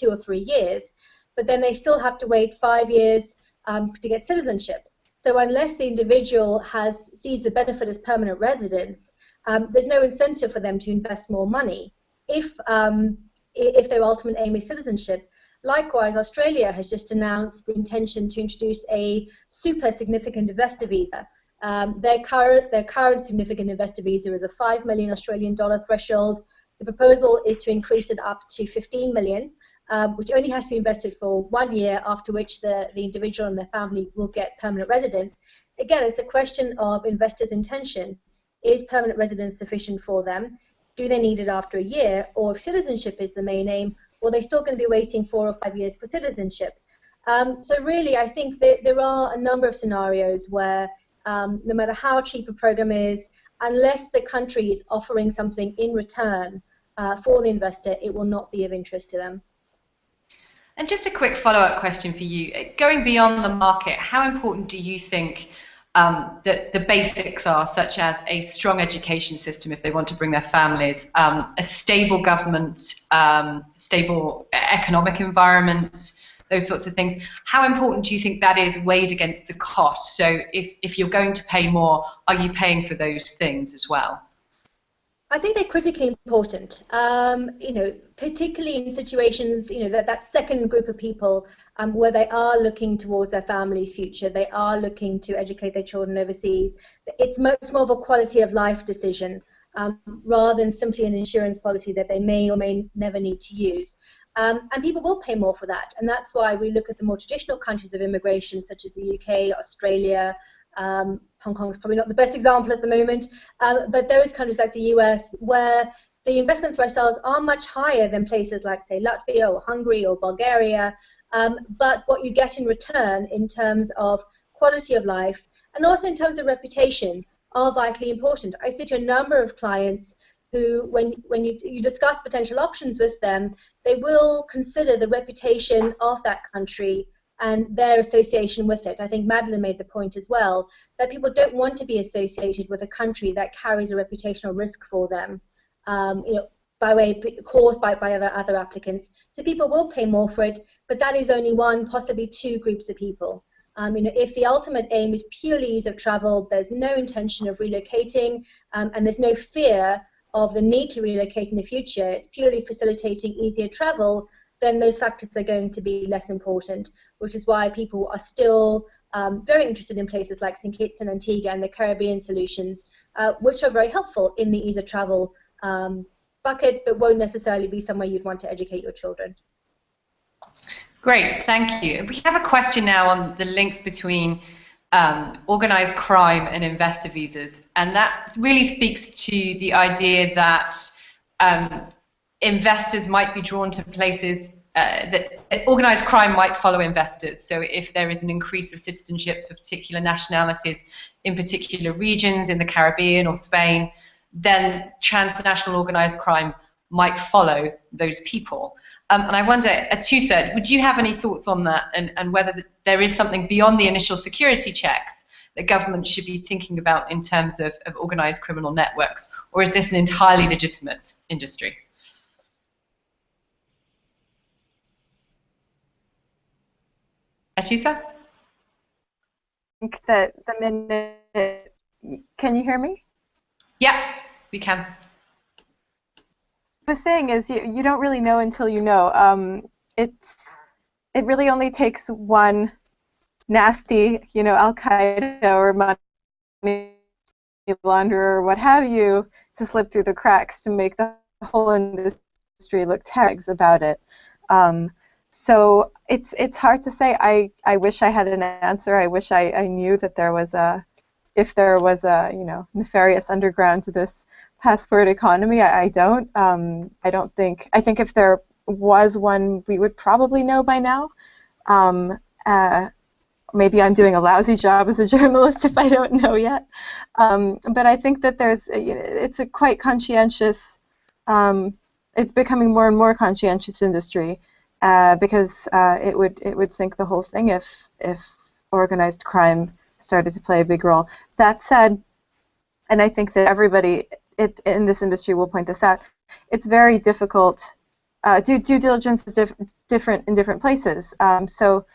Speaker 2: or 3 years. But then they still have to wait 5 years to get citizenship. So unless the individual sees the benefit as permanent residence, there's no incentive for them to invest more money if their ultimate aim is citizenship. Likewise, Australia has just announced the intention to introduce a super significant investor visa. Their current significant investor visa is a 5 million Australian dollar threshold. The proposal is to increase it up to 15 million, which only has to be invested for 1 year, after which the individual and their family will get permanent residence. Again, it's a question of investors' intention. Is permanent residence sufficient for them? Do they need it after a year? Or if citizenship is the main aim, well, they're still going to be waiting 4 or 5 years for citizenship. So really, I think there are a number of scenarios where no matter how cheap a program is, unless the country is offering something in return for the investor, it will not be of interest to them.
Speaker 1: And just a quick follow-up question for you. Going beyond the market, how important do you think that the basics are, such as a strong education system if they want to bring their families, a stable government, stable economic environment, those sorts of things? How important do you think that is weighed against the cost? So if you're going to pay more, are you paying for those things as well?
Speaker 2: I think they're critically important, particularly in situations, that second group of people where they are looking towards their family's future, they are looking to educate their children overseas. It's much more of a quality of life decision rather than simply an insurance policy that they may or may never need to use. And people will pay more for that, and that's why we look at the more traditional countries of immigration, such as the UK, Australia. Hong Kong is probably not the best example at the moment, but those countries like the US, where the investment thresholds are much higher than places like, say, Latvia or Hungary or Bulgaria, but what you get in return in terms of quality of life and also in terms of reputation are vitally important. I speak to a number of clients who, when you discuss potential options with them, they will consider the reputation of that country and their association with it. I think Madeline made the point as well, that people don't want to be associated with a country that carries a reputational risk for them, caused by other applicants. So people will pay more for it, but that is only one, possibly 2 groups of people. If the ultimate aim is purely ease of travel, there's no intention of relocating, and there's no fear of the need to relocate in the future, it's purely facilitating easier travel, then those factors are going to be less important, which is why people are still very interested in places like St. Kitts and Antigua and the Caribbean solutions, which are very helpful in the ease of travel bucket, but won't necessarily be somewhere you'd want to educate your children.
Speaker 1: Great, thank you. We have a question now on the links between organized crime and investor visas, and that really speaks to the idea that investors might be drawn to places that organized crime might follow investors. So if there is an increase of citizenships for particular nationalities in particular regions in the Caribbean or Spain, then transnational organized crime might follow those people. And I wonder, Atusa, would you have any thoughts on that, and whether there is something beyond the initial security checks that government should be thinking about in terms of organized criminal networks, or is this an entirely legitimate industry? Atusa?
Speaker 4: I think that the minute, can you hear me?
Speaker 1: Yeah, we can.
Speaker 4: What I was saying is you don't really know until you know. It really only takes one nasty, Al Qaeda or money launderer or what have you to slip through the cracks to make the whole industry look terrible about it. So it's hard to say. I wish I had an answer. I wish I knew that there was if there was a nefarious underground to this passport economy. I don't. I don't think. I think if there was one, we would probably know by now. Maybe I'm doing a lousy job as a journalist if I don't know yet. But I think that it's a quite conscientious. It's becoming more and more conscientious industry because it would sink the whole thing if organized crime started to play a big role. That said, and I think that everybody in this industry will point this out, it's very difficult. Due diligence is different in different places. So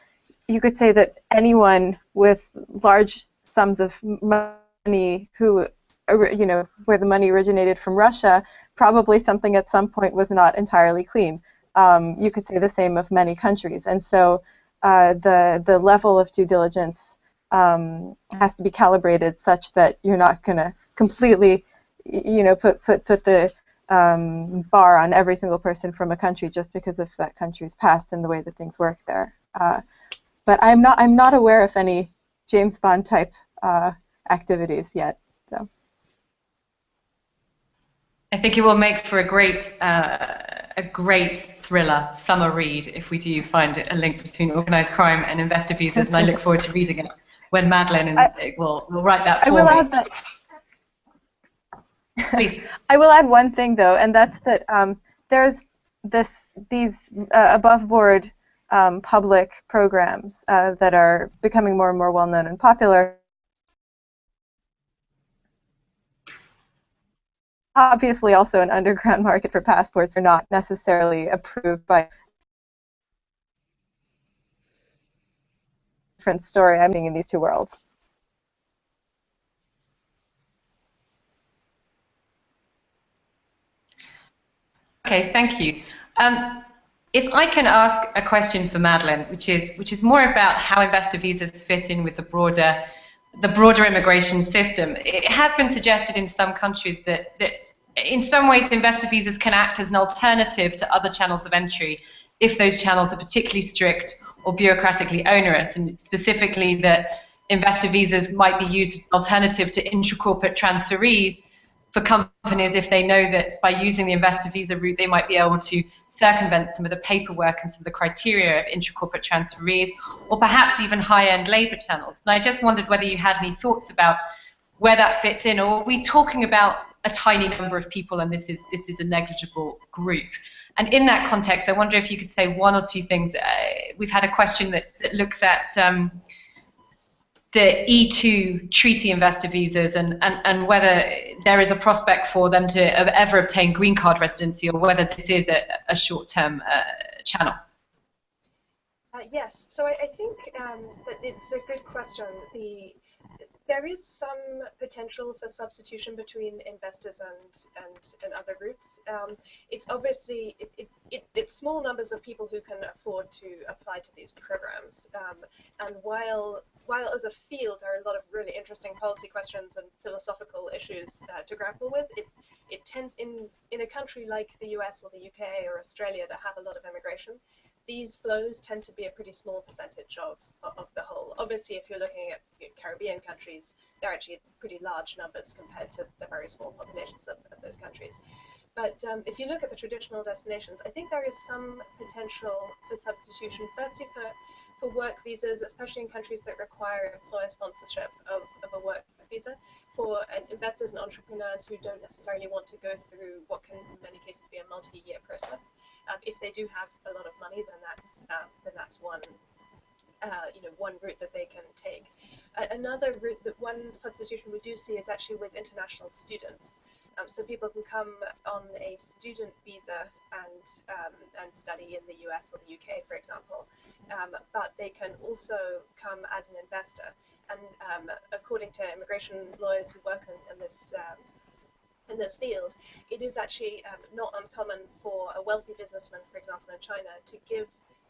Speaker 4: you could say that anyone with large sums of money who, where the money originated from Russia, probably something at some point was not entirely clean. You could say the same of many countries. And so the level of due diligence has to be calibrated such that you're not going to completely, put the bar on every single person from a country just because of that country's past and the way that things work there. But I'm not aware of any James Bond type activities yet. So
Speaker 1: I think it will make for a great thriller summer read if we do find a link between organised crime and investor visas, and I look forward to reading it when Madeline will write that for me.
Speaker 4: I will add that.
Speaker 1: Please.
Speaker 4: I will add one thing though, and that's that there's these above board public programs that are becoming more and more well known and popular. Obviously, also an underground market for passports are not necessarily approved by. Different story. I'm in these two worlds.
Speaker 1: Okay, thank you. If I can ask a question for Madeline, which is more about how investor visas fit in with the broader immigration system. It has been suggested in some countries that in some ways investor visas can act as an alternative to other channels of entry if those channels are particularly strict or bureaucratically onerous, and specifically that investor visas might be used as an alternative to intra-corporate transferees for companies if they know that by using the investor visa route they might be able to circumvent some of the paperwork and some of the criteria of intra-corporate transferees, or perhaps even high-end labor channels. And I just wondered whether you had any thoughts about where that fits in, or are we talking about a tiny number of people and this is a negligible group? And in that context, I wonder if you could say one or two things. We've had a question that looks at the E2 treaty investor visas and whether there is a prospect for them to ever obtain green card residency, or whether this is a short-term channel.
Speaker 3: Yes, so I think that it's a good question. There is some potential for substitution between investors and other routes. It's obviously it's small numbers of people who can afford to apply to these programs, and while as a field there are a lot of really interesting policy questions and philosophical issues to grapple with, it tends in a country like the US or the UK or Australia that have a lot of immigration, these flows tend to be a pretty small percentage of the whole. Obviously, if you're looking at Caribbean countries, they're actually pretty large numbers compared to the very small populations of those countries. But if you look at the traditional destinations, I think there is some potential for substitution, firstly for work visas, especially in countries that require employer sponsorship of a work visa, for investors and entrepreneurs who don't necessarily want to go through what can in many cases be a multi-year process. If they do have a lot of money, then that's one one route that they can take. Another route, one substitution we do see is actually with international students. So people can come on a student visa and study in the US or the UK, for example, but they can also come as an investor. And according to immigration lawyers who work in this field, it is actually not uncommon for a wealthy businessman, for example, in China, to give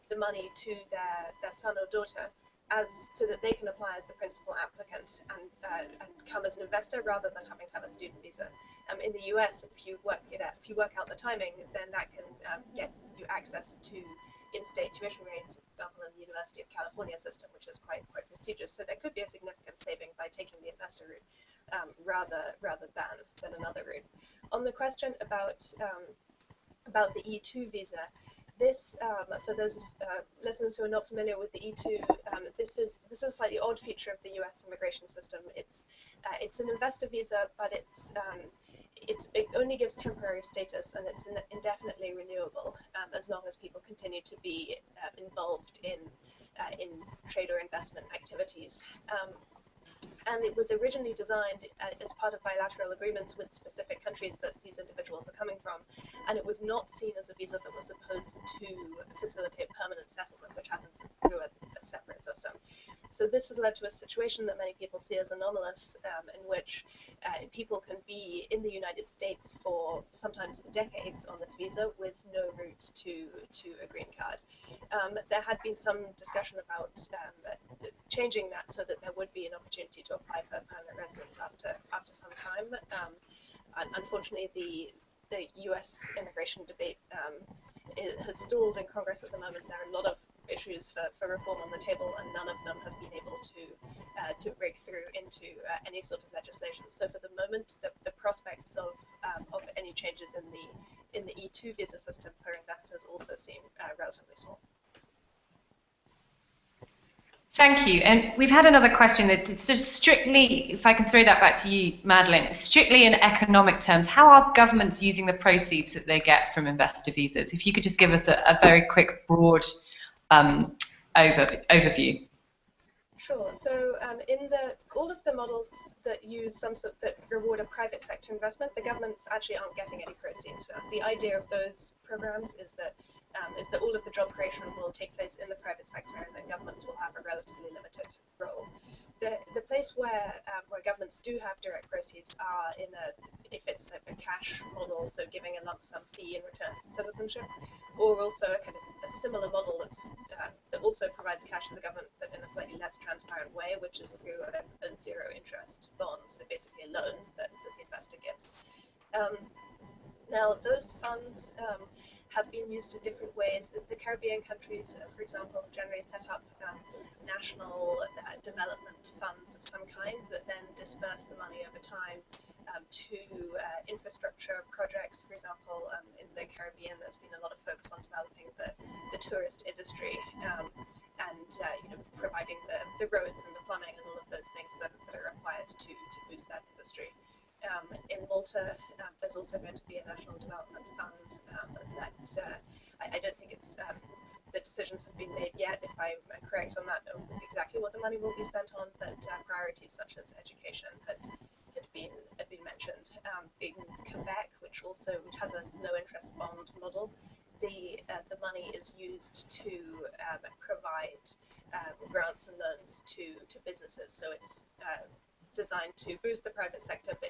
Speaker 3: the money to their son or daughter so that they can apply as the principal applicant and come as an investor rather than having to have a student visa. In the US, if you work out the timing, then that can get you access to in-state tuition rates, for example, in the University of California system, which is quite prestigious. So there could be a significant saving by taking the investor route rather than another route. On the question about the E2 visa, this, for those listeners who are not familiar with the E2, this is a slightly odd feature of the U.S. immigration system. It's an investor visa, but it only gives temporary status, and it's indefinitely renewable as long as people continue to be involved in trade or investment activities. And it was originally designed as part of bilateral agreements with specific countries that these individuals are coming from, and it was not seen as a visa that was supposed to facilitate permanent settlement, which happens through a separate system. So this has led to a situation that many people see as anomalous, in which people can be in the United States for sometimes decades on this visa with no route to a green card. There had been some discussion about changing that so that there would be an opportunity to apply for permanent residence after some time. Unfortunately, the U.S. immigration debate has stalled in Congress at the moment. There are a lot of issues for reform on the table, and none of them have been able to break through into any sort of legislation. So for the moment, the prospects of any changes in the E2 visa system for investors also seem relatively small.
Speaker 1: Thank you. And we've had another question that it's sort of strictly, if I can throw that back to you, Madeline, strictly in economic terms, how are governments using the proceeds that they get from investor visas? If you could just give us a very quick, broad overview.
Speaker 3: Sure. So in all of the models that use that reward a private sector investment, the governments actually aren't getting any proceeds for that. The idea of those programs is that all of the job creation will take place in the private sector, and that governments will have a relatively limited role. The place where governments do have direct proceeds are if it's a cash model, so giving a lump sum fee in return for citizenship, or also a kind of a similar model that also provides cash to the government, but in a slightly less transparent way, which is through a zero interest bond, so basically a loan that the investor gives. Now, those funds have been used in different ways. The Caribbean countries, for example, generally set up national development funds of some kind that then disperse the money over time to infrastructure projects. For example, in the Caribbean, there's been a lot of focus on developing the tourist industry and providing the roads and the plumbing and all of those things that are required to boost that industry. In Malta, there's also going to be a national development fund that I don't think the decisions have been made yet, if I'm correct on that, exactly what the money will be spent on, but priorities such as education had been mentioned. In Quebec, which has a low interest bond model, the money is used to provide grants and loans to businesses. So it's designed to boost the private sector, but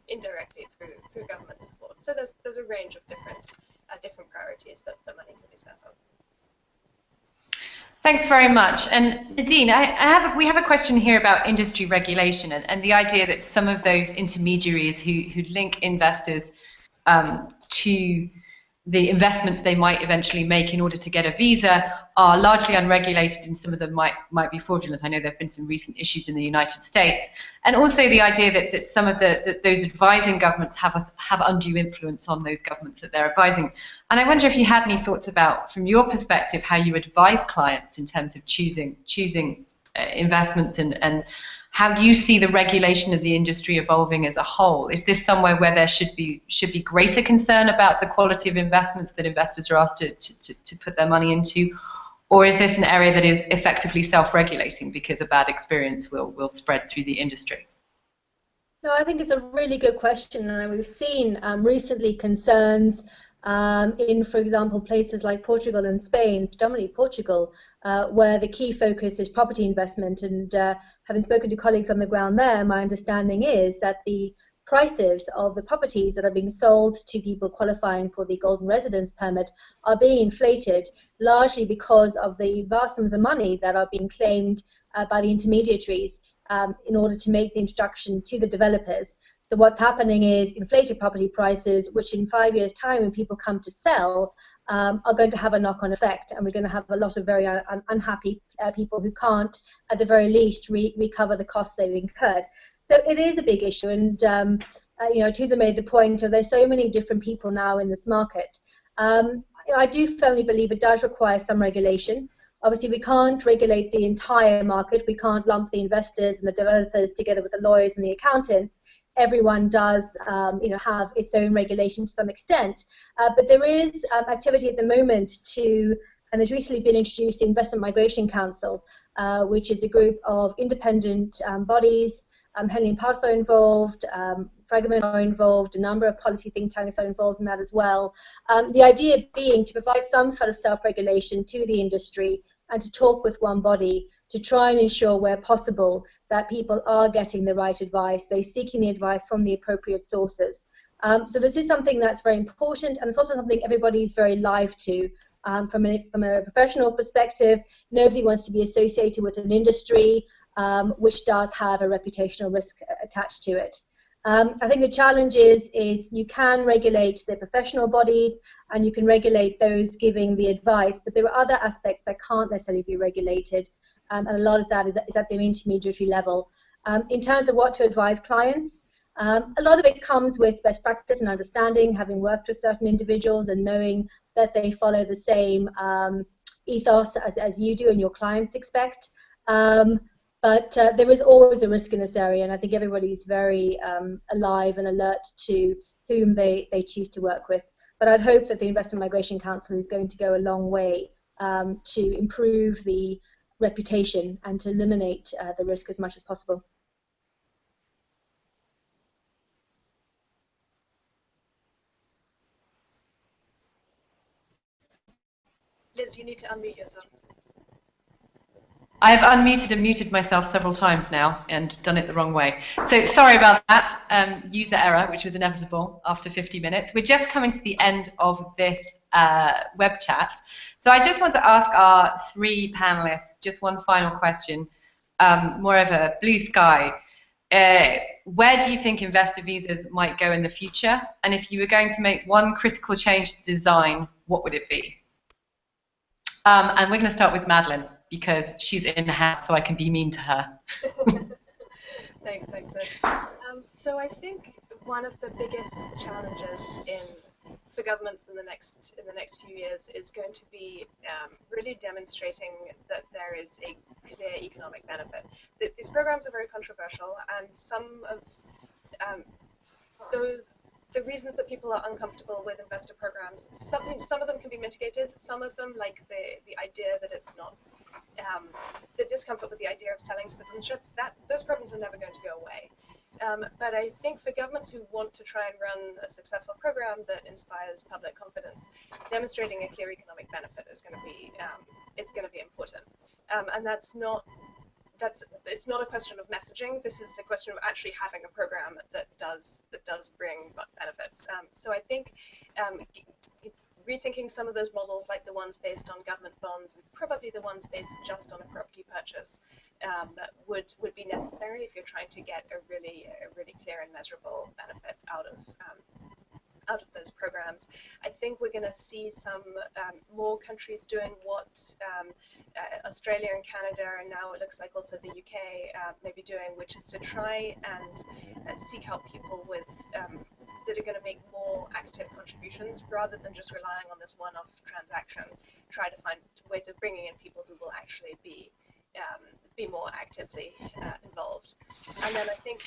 Speaker 3: indirectly through government support. So there's a range of different priorities that the money can be spent on.
Speaker 1: Thanks very much. And Nadine, we have a question here about industry regulation and the idea that some of those intermediaries who link investors to the investments they might eventually make in order to get a visa are largely unregulated, and some of them might be fraudulent. I know there have been some recent issues in the United States, and also the idea that some of those advising governments have undue influence on those governments that they're advising. And I wonder if you had any thoughts about, from your perspective, how you advise clients in terms of choosing investments and how you see the regulation of the industry evolving as a whole. Is this somewhere where there should be greater concern about the quality of investments that investors are asked to put their money into, or is this an area that is effectively self-regulating because a bad experience will spread through the industry?
Speaker 2: No, I think it's a really good question, and we've seen recently concerns in, for example, places like Portugal and Spain, predominantly Portugal, where the key focus is property investment. And having spoken to colleagues on the ground there, my understanding is that the prices of the properties that are being sold to people qualifying for the golden residence permit are being inflated, largely because of the vast sums of money that are being claimed by the intermediaries in order to make the introduction to the developers. So what's happening is inflated property prices, which in 5 years' time, when people come to sell, are going to have a knock-on effect, and we're going to have a lot of very unhappy people who can't, at the very least, recover the costs they've incurred. So it is a big issue, and Tusa made the point of there's so many different people now in this market. I do firmly believe it does require some regulation. Obviously, we can't regulate the entire market. We can't lump the investors and the developers together with the lawyers and the accountants. Everyone does, have its own regulation to some extent. But there is activity at the moment and there's recently been introduced the Investment Migration Council, which is a group of independent bodies. Henley & Partners are involved, Fragment are involved, a number of policy think tanks are involved in that as well. The idea being to provide some sort of self-regulation to the industry and to talk with one body to try and ensure where possible that people are getting the right advice, they're seeking the advice from the appropriate sources. So this is something that's very important, and it's also something everybody's very live to. From a professional perspective, nobody wants to be associated with an industry which does have a reputational risk attached to it. I think the challenge is you can regulate the professional bodies and you can regulate those giving the advice, but there are other aspects that can't necessarily be regulated, and a lot of that is at the intermediary level. In terms of what to advise clients, a lot of it comes with best practice and understanding, having worked with certain individuals and knowing that they follow the same ethos as you do and your clients expect. But there is always a risk in this area, and I think everybody's very alive and alert to whom they choose to work with. But I'd hope that the Investment Migration Council is going to go a long way to improve the reputation and to eliminate the risk as much as possible.
Speaker 3: Liz, you need to unmute yourself.
Speaker 1: I've unmuted and muted myself several times now and done it the wrong way. So sorry about that, user error, which was inevitable after 50 minutes. We're just coming to the end of this web chat. So I just want to ask our three panelists just one final question, more of a blue sky. Where do you think investor visas might go in the future? And if you were going to make one critical change to design, what would it be? And we're going to start with Madeline, because she's in the house, so I can be mean to her.
Speaker 3: Thanks, Ed. So I think one of the biggest challenges for governments in the next few years is going to be really demonstrating that there is a clear economic benefit. These programs are very controversial, and some of the reasons that people are uncomfortable with investor programs, some of them can be mitigated. Some of them, like the idea that it's not, the discomfort with the idea of selling citizenship, those problems are never going to go away. But I think for governments who want to try and run a successful program that inspires public confidence, demonstrating a clear economic benefit is going to be important. And it's not a question of messaging. This is a question of actually having a program that does bring benefits. So I think rethinking some of those models, like the ones based on government bonds and probably the ones based just on a property purchase, would be necessary if you're trying to get a really clear and measurable benefit out of those programs. I think we're going to see some more countries doing what Australia and Canada, and now it looks like also the UK may be doing, which is to try and seek out people with that are going to make more active contributions rather than just relying on this one-off transaction. Try to find ways of bringing in people who will actually be more actively involved. And then I think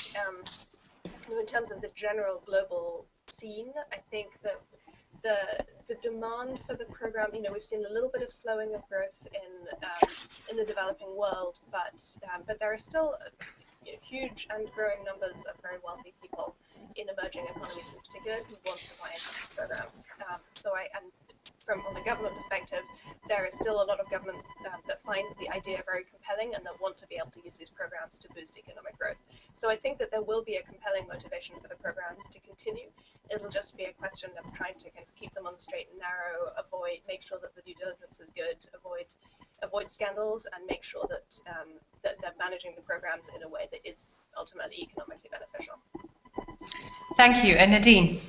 Speaker 3: in terms of the general global scene, I think that the demand for the program, we've seen a little bit of slowing of growth in the developing world, but there are still huge and growing numbers of very wealthy people in emerging economies in particular who want to buy into these programs. And from the government perspective, there is still a lot of governments that find the idea very compelling and that want to be able to use these programs to boost economic growth. So I think that there will be a compelling motivation for the programs to continue. It'll just be a question of trying to kind of keep them on the straight and narrow, make sure that the due diligence is good, avoid scandals, and make sure that that they're managing the programs in a way that is ultimately economically beneficial.
Speaker 1: Thank you. And Nadine?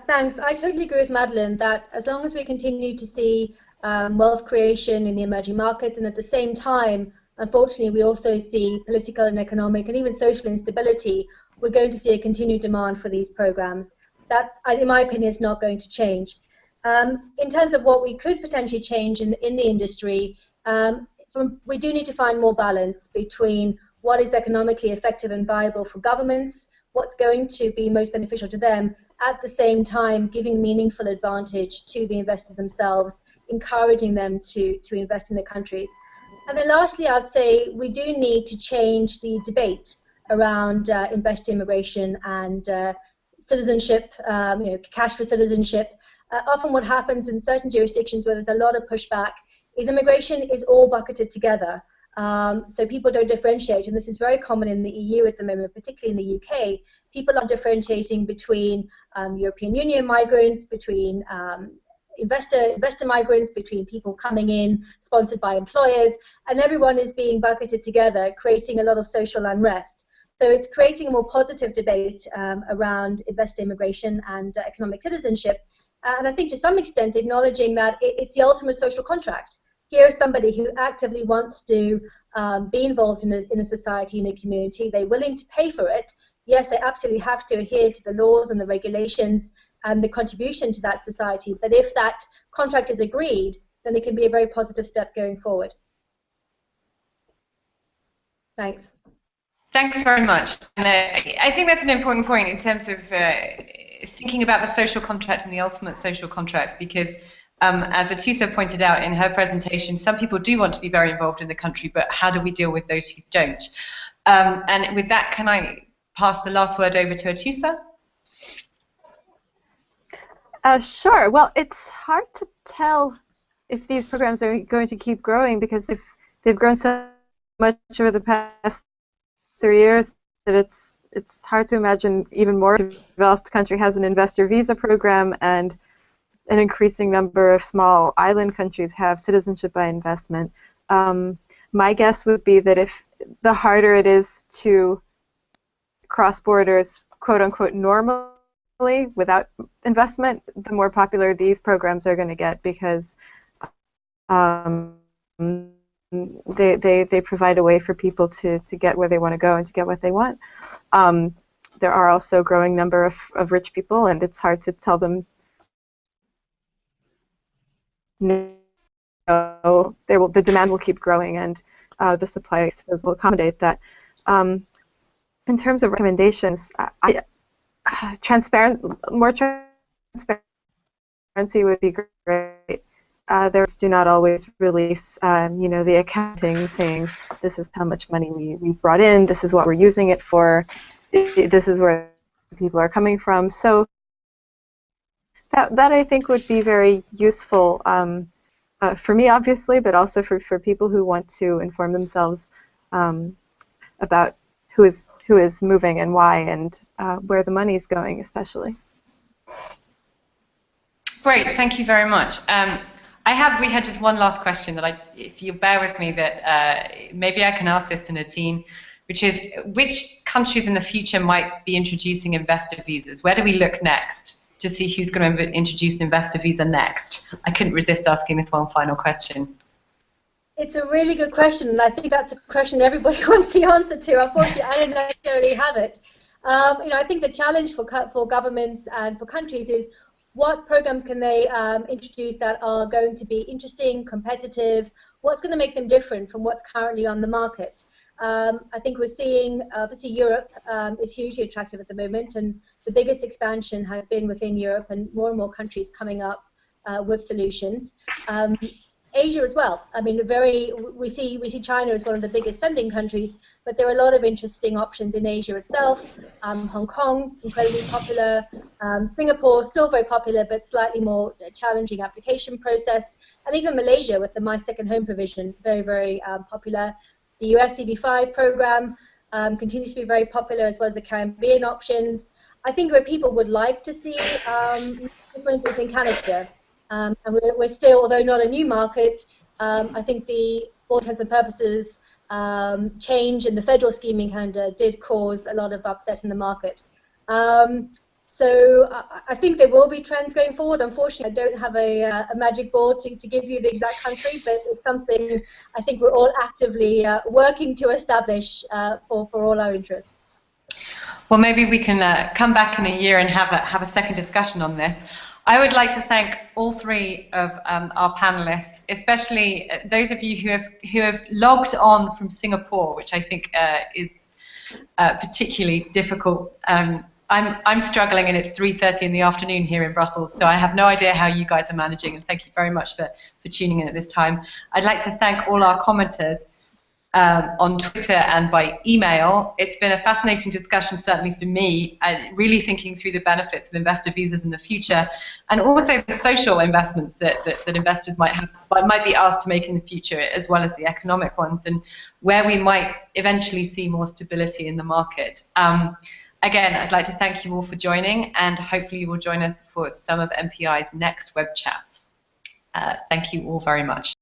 Speaker 2: Thanks. I totally agree with Madeline that as long as we continue to see wealth creation in the emerging markets, and at the same time, unfortunately, we also see political and economic and even social instability, we're going to see a continued demand for these programs. That, in my opinion, is not going to change. In terms of what we could potentially change in the industry, we do need to find more balance between what is economically effective and viable for governments, what's going to be most beneficial to them, at the same time giving meaningful advantage to the investors themselves, encouraging them to invest in their countries. And then lastly, I'd say we do need to change the debate around investor immigration and citizenship, cash for citizenship. Often what happens in certain jurisdictions where there's a lot of pushback is immigration is all bucketed together. So people don't differentiate, and this is very common in the EU at the moment, particularly in the UK. People are differentiating between European Union migrants, between investor migrants, between people coming in sponsored by employers, and everyone is being bucketed together, creating a lot of social unrest. So it's creating a more positive debate around investor immigration and economic citizenship, and I think to some extent acknowledging that it's the ultimate social contract. Here's somebody who actively wants to be involved in a society, in a community. They're willing to pay for it. Yes, they absolutely have to adhere to the laws and the regulations and the contribution to that society. But if that contract is agreed, then it can be a very positive step going forward. Thanks.
Speaker 1: Thanks very much. And, I think that's an important point in terms of thinking about the social contract and the ultimate social contract, because as Atusa pointed out in her presentation, some people do want to be very involved in the country, but how do we deal with those who don't? And with that, can I pass the last word over to Atusa?
Speaker 4: Sure. Well, it's hard to tell if these programs are going to keep growing because they've grown so much over the past 3 years that it's hard to imagine even more developed country has an investor visa program, and an increasing number of small island countries have citizenship by investment. My guess would be that if the harder it is to cross borders, quote unquote, normally without investment, the more popular these programs are going to get, because they provide a way for people to get where they want to go and to get what they want. There are also a growing number of rich people, and it's hard to tell them no. The demand will keep growing, and the supply, I suppose, will accommodate that. In terms of recommendations, more transparency would be great. They do not always release, the accounting saying this is how much money we've brought in, this is what we're using it for, this is where people are coming from. So that I think would be very useful for me, obviously, but also for people who want to inform themselves about who is moving and why, and where the money is going, especially.
Speaker 1: Great, thank you very much. We had just one last question that if you bear with me, that maybe I can ask this to Nadine, which is, which countries in the future might be introducing investor visas? Where do we look next to see who's going to introduce investor visa next? I couldn't resist asking this one final question.
Speaker 2: It's a really good question, and I think that's a question everybody wants the answer to. Unfortunately, I don't necessarily have it. I think the challenge for governments and for countries is what programs can they introduce that are going to be interesting, competitive? What's going to make them different from what's currently on the market? I think we're seeing, obviously, Europe is hugely attractive at the moment, and the biggest expansion has been within Europe, and more countries coming up with solutions. Asia as well. I mean, we see China as one of the biggest sending countries, but there are a lot of interesting options in Asia itself. Hong Kong, incredibly popular. Singapore, still very popular, but slightly more challenging application process. And even Malaysia with the My Second Home provision, very, very popular. The US EB5 program continues to be very popular, as well as the Caribbean options. I think where people would like to see movement is in Canada. And we're still, although not a new market, I think for all intents and purposes, change in the federal scheme in Canada did cause a lot of upset in the market. So I think there will be trends going forward. Unfortunately, I don't have a magic board to give you the exact country, but it's something I think we're all actively working to establish for all our interests.
Speaker 1: Well, maybe we can come back in a year and have a second discussion on this. I would like to thank all three of our panelists, especially those of you who have logged on from Singapore, which I think is particularly difficult. I'm struggling, and it's 3:30 in the afternoon here in Brussels, so I have no idea how you guys are managing, and thank you very much for tuning in at this time. I'd like to thank all our commenters on Twitter and by email. It's been a fascinating discussion, certainly for me, really thinking through the benefits of investor visas in the future, and also the social investments that investors might be asked to make in the future, as well as the economic ones, and where we might eventually see more stability in the market. Again, I'd like to thank you all for joining, and hopefully you will join us for some of MPI's next web chats. Thank you all very much.